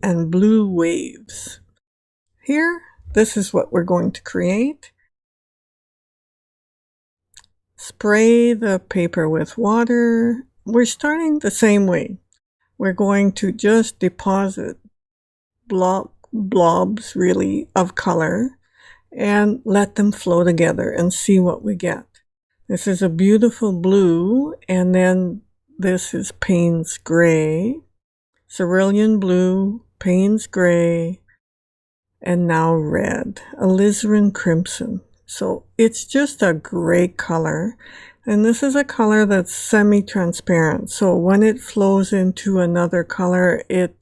and blue waves. Here, this is what we're going to create. Spray the paper with water. We're starting the same way. We're going to just deposit blobs really of color and let them flow together and see what we get. This is a beautiful blue, and then this is Payne's gray, cerulean blue, Payne's gray, and now red, alizarin crimson. So it's just a great color. And this is a color that's semi-transparent. So when it flows into another color, it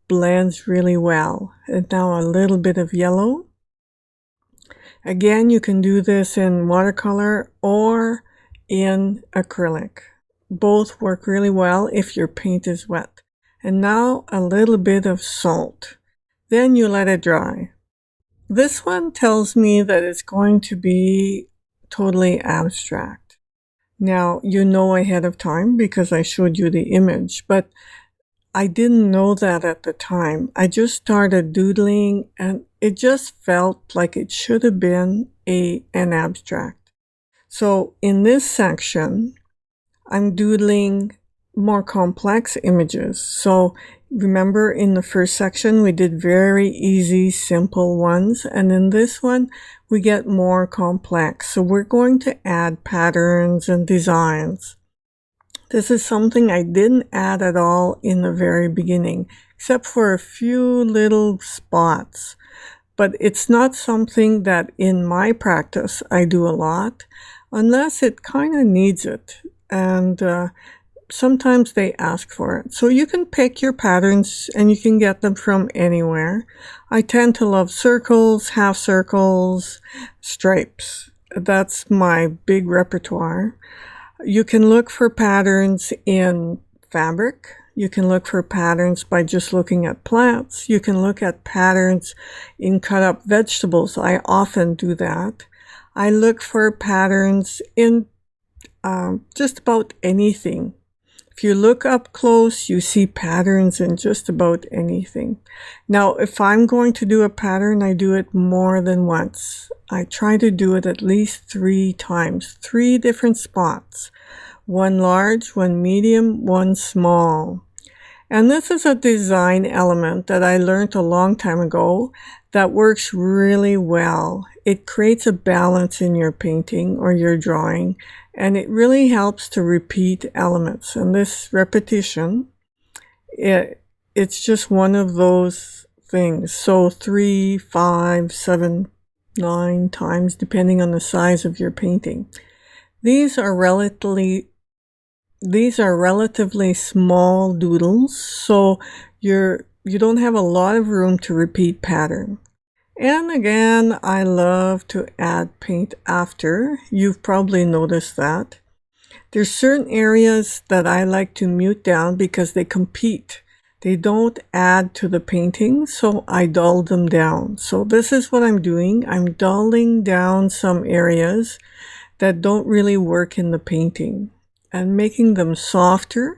blends really well. And now a little bit of yellow. Again, you can do this in watercolor or in acrylic. Both work really well if your paint is wet. And now a little bit of salt. Then you let it dry. This one tells me that it's going to be totally abstract. Now, you know ahead of time because I showed you the image, but I didn't know that at the time. I just started doodling and it just felt like it should have been an abstract. So in this section, I'm doodling more complex images. So remember in the first section, we did very easy, simple ones. And in this one, we get more complex. So we're going to add patterns and designs. This is something I didn't add at all in the very beginning, except for a few little spots. But it's not something that in my practice I do a lot, unless it kind of needs it. And sometimes they ask for it. So you can pick your patterns and you can get them from anywhere. I tend to love circles, half circles, stripes. That's my big repertoire. You can look for patterns in fabric. You can look for patterns by just looking at plants. You can look at patterns in cut up vegetables. I often do that. I look for patterns in just about anything. If you look up close, you see patterns in just about anything. Now, if I'm going to do a pattern, I do it more than once. I try to do it at least 3 times, 3 different spots. One large, one medium, one small. And this is a design element that I learned a long time ago that works really well. It creates a balance in your painting or your drawing, and it really helps to repeat elements. And this repetition, it's just one of those things. So 3, 5, 7, 9 times, depending on the size of your painting. These are relatively small doodles, so you don't have a lot of room to repeat pattern. And again, I love to add paint after. You've probably noticed that. There's certain areas that I like to mute down because they compete. They don't add to the painting, so I dull them down. So this is what I'm doing. I'm dulling down some areas that don't really work in the painting and making them softer.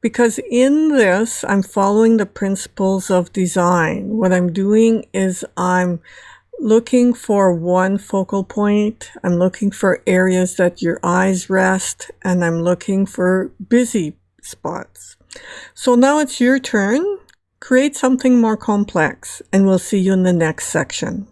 Because in this, I'm following the principles of design. What I'm doing is I'm looking for one focal point. I'm looking for areas that your eyes rest, and I'm looking for busy spots. So now it's your turn. Create something more complex, and we'll see you in the next section.